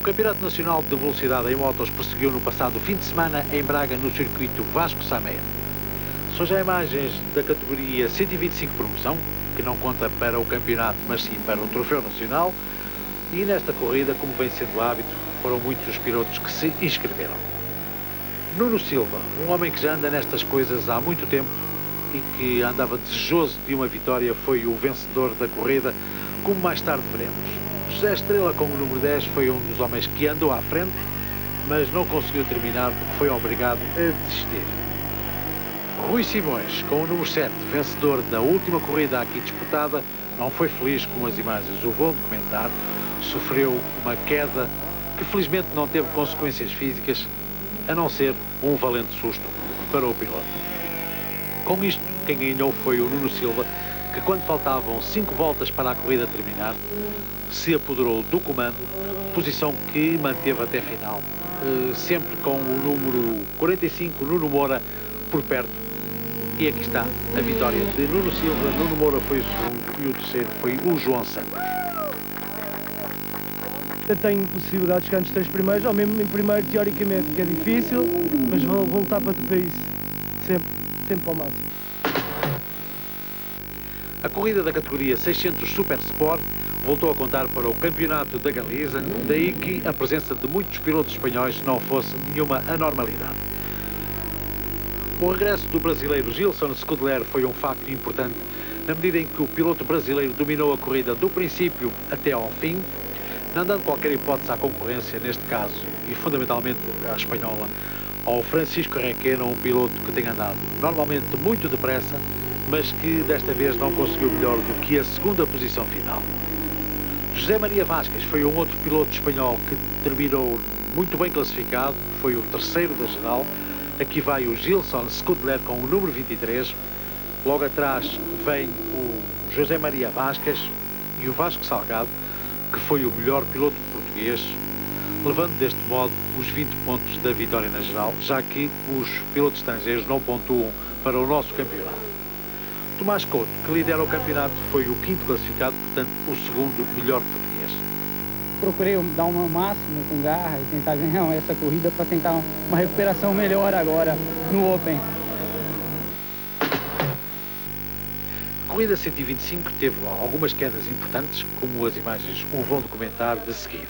Campeonato Nacional de Velocidade em Motos prosseguiu no passado fim de semana em Braga, no circuito Vasco Sameia. São já imagens da categoria 125 promoção, que não conta para o campeonato, mas sim para o Troféu Nacional. E nesta corrida, como vem sendo hábito, foram muitos os pilotos que se inscreveram. Nuno Silva, um homem que já anda nestas coisas há muito tempo e que andava desejoso de uma vitória, foi o vencedor da corrida, como mais tarde veremos. José Estrela, com o número 10, foi um dos homens que andou à frente, mas não conseguiu terminar porque foi obrigado a desistir. Rui Simões, com o número 7, vencedor da última corrida aqui disputada, não foi feliz com as imagens o vão documentar, sofreu uma queda que felizmente não teve consequências físicas, a não ser um valente susto para o piloto. Com isto, quem ganhou foi o Nuno Silva, que quando faltavam 5 voltas para a corrida terminar, se apoderou do comando, posição que manteve até final, sempre com o número 45, Nuno Moura, por perto. E aqui está a vitória de Nuno Silva. Nuno Moura foi o segundo e o terceiro foi o João Santos. Eu tenho possibilidade de chegar nos 3 primeiros, ou mesmo em primeiro, teoricamente, que é difícil, mas vou lutar para isso, sempre ao máximo. A corrida da categoria 600 Super Sport voltou a contar para o Campeonato da Galiza, daí que a presença de muitos pilotos espanhóis não fosse nenhuma anormalidade. O regresso do brasileiro Gilson Scudeler foi um facto importante, na medida em que o piloto brasileiro dominou a corrida do princípio até ao fim, não dando qualquer hipótese à concorrência, neste caso, e fundamentalmente à espanhola, ao Francisco Requena, um piloto que tem andado normalmente muito depressa, mas que desta vez não conseguiu melhor do que a segunda posição final. José Maria Vasquez foi um outro piloto espanhol que terminou muito bem classificado, foi o terceiro da geral. Aqui vai o Gilson Scudeler com o número 23, logo atrás vem o José Maria Vasquez e o Vasco Salgado, que foi o melhor piloto português, levando deste modo os 20 pontos da vitória na geral, já que os pilotos estrangeiros não pontuam para o nosso campeonato. Tomás Couto, que lidera o campeonato, foi o quinto classificado, portanto o segundo melhor português. Procurei dar o meu máximo com garra e tentar ganhar essa corrida para tentar uma recuperação melhor agora no Open. A corrida 125 teve algumas quedas importantes, como as imagens o vão documentar de seguida.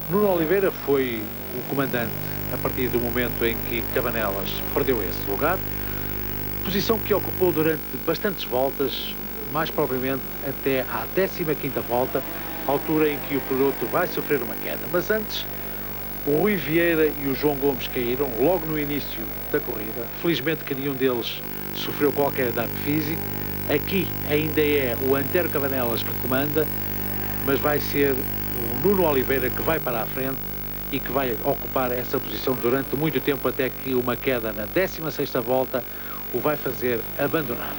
Nuno Oliveira foi o comandante a partir do momento em que Cabanelas perdeu esse lugar, posição que ocupou durante bastantes voltas, mais propriamente até à 15ª volta, altura em que o piloto vai sofrer uma queda. Mas antes, o Rui Vieira e o João Gomes caíram logo no início da corrida. Felizmente que nenhum deles sofreu qualquer dano físico. Aqui ainda é o Antero Cabanelas que comanda, mas vai ser o Nuno Oliveira que vai para a frente e que vai ocupar essa posição durante muito tempo, até que uma queda na 16ª volta o vai fazer abandonar.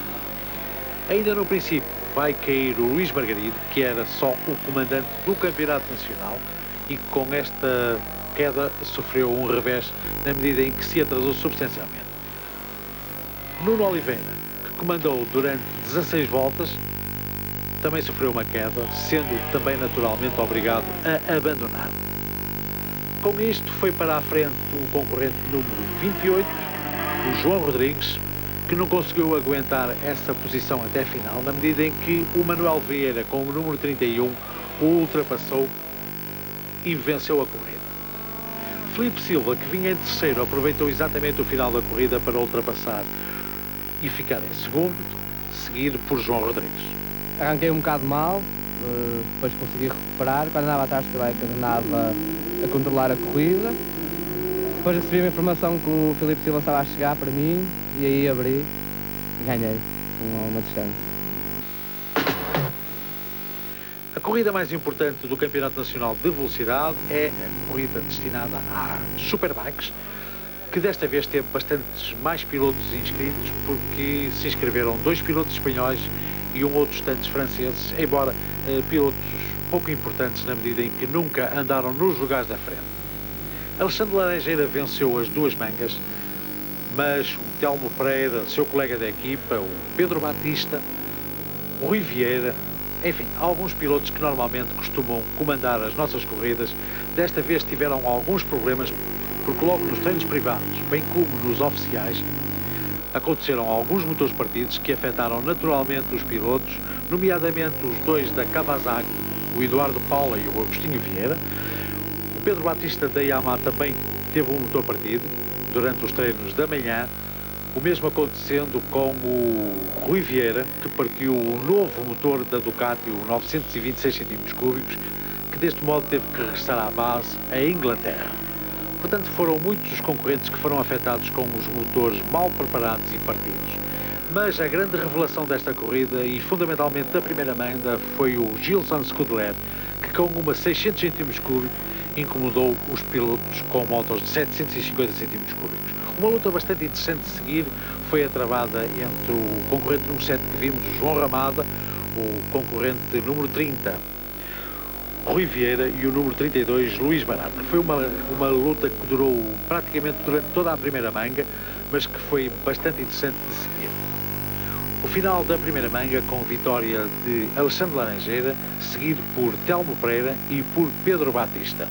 Ainda no princípio vai cair o Luís Margarido, que era só o comandante do Campeonato Nacional e que com esta queda sofreu um revés na medida em que se atrasou substancialmente. Nuno Oliveira, que comandou durante 16 voltas, também sofreu uma queda, sendo também naturalmente obrigado a abandonar. Com isto foi para a frente o concorrente número 28, o João Rodrigues, que não conseguiu aguentar essa posição até a final, na medida em que o Manuel Vieira, com o número 31, o ultrapassou e venceu a corrida. Filipe Silva, que vinha em terceiro, aproveitou exatamente o final da corrida para ultrapassar e ficar em segundo, seguido por João Rodrigues. Arranquei um bocado mal, depois consegui recuperar. Quando andava atrás do Leicas, andava a controlar a corrida. Depois recebi a informação que o Filipe Silva estava a chegar para mim e aí abri e ganhei com uma distância. A corrida mais importante do Campeonato Nacional de Velocidade é a corrida destinada às Superbikes, que desta vez teve bastantes mais pilotos inscritos, porque se inscreveram 2 pilotos espanhóis e outros tantos franceses, embora pilotos pouco importantes na medida em que nunca andaram nos lugares da frente. Alexandre Laranjeira venceu as 2 mangas, mas o Telmo Pereira, seu colega da equipa, o Pedro Batista, o Rui Vieira Enfim, alguns pilotos que normalmente costumam comandar as nossas corridas, desta vez tiveram alguns problemas, porque logo nos treinos privados, bem como nos oficiais, aconteceram alguns motores partidos que afetaram naturalmente os pilotos, nomeadamente os dois da Kawasaki, o Eduardo Paula e o Agostinho Vieira. O Pedro Batista da Yamaha também teve um motor partido durante os treinos da manhã, o mesmo acontecendo com o Rui Vieira, que partiu o novo motor da Ducati, o 926 cm3, que deste modo teve que regressar à base em Inglaterra. Portanto, foram muitos os concorrentes que foram afetados com os motores mal preparados e partidos. Mas a grande revelação desta corrida, e fundamentalmente da primeira manga, foi o Gilson Scudler, que com uma 600 cm3 incomodou os pilotos com motos de 750 cm3. Uma luta bastante interessante de seguir foi a travada entre o concorrente número 7 que vimos, o João Ramada, o concorrente número 30, Rui Vieira, e o número 32, Luís Barata. Foi uma luta que durou praticamente durante toda a primeira manga, mas que foi bastante interessante de seguir. O final da primeira manga com vitória de Alexandre Laranjeira, seguido por Telmo Pereira e por Pedro Batista.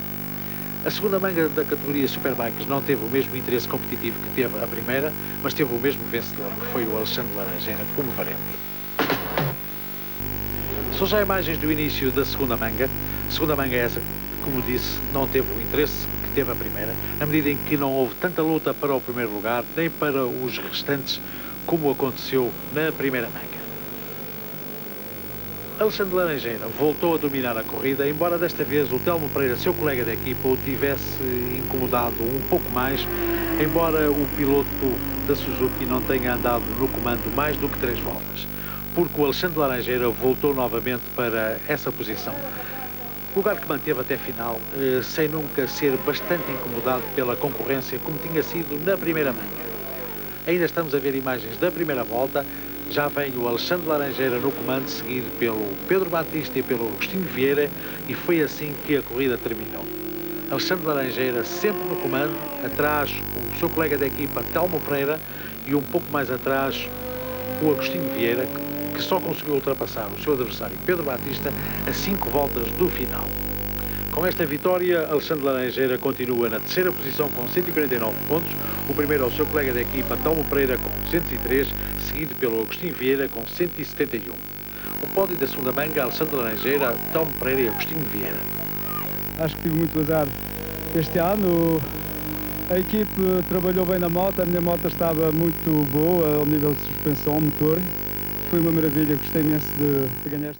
A segunda manga da categoria Superbikes não teve o mesmo interesse competitivo que teve a primeira, mas teve o mesmo vencedor, que foi o Alexandre Laranjeira, como veremos. São já imagens do início da segunda manga. A segunda manga é essa, como disse, não teve o interesse que teve a primeira, na medida em que não houve tanta luta para o primeiro lugar, nem para os restantes, como aconteceu na primeira manga. Alexandre Laranjeira voltou a dominar a corrida, embora desta vez o Telmo Pereira, seu colega de equipa, o tivesse incomodado um pouco mais, embora o piloto da Suzuki não tenha andado no comando mais do que 3 voltas, porque o Alexandre Laranjeira voltou novamente para essa posição, lugar que manteve até final, sem nunca ser bastante incomodado pela concorrência, como tinha sido na primeira manga. Ainda estamos a ver imagens da primeira volta. Já vem o Alexandre Laranjeira no comando, seguido pelo Pedro Batista e pelo Agostinho Vieira, e foi assim que a corrida terminou. Alexandre Laranjeira sempre no comando, atrás o seu colega de equipa Telmo Pereira e um pouco mais atrás o Agostinho Vieira, que só conseguiu ultrapassar o seu adversário Pedro Batista a 5 voltas do final. Com esta vitória, Alexandre Laranjeira continua na terceira posição com 149 pontos. O primeiro é o seu colega de equipa, Telmo Pereira, com 203, seguido pelo Agostinho Vieira, com 171. O pódio da segunda manga, Alexandre Laranjeira, Telmo Pereira e Agostinho Vieira. Acho que tive muito azar este ano. A equipe trabalhou bem na moto, a minha moto estava muito boa ao nível de suspensão, motor. Foi uma maravilha, gostei imenso de ganhar.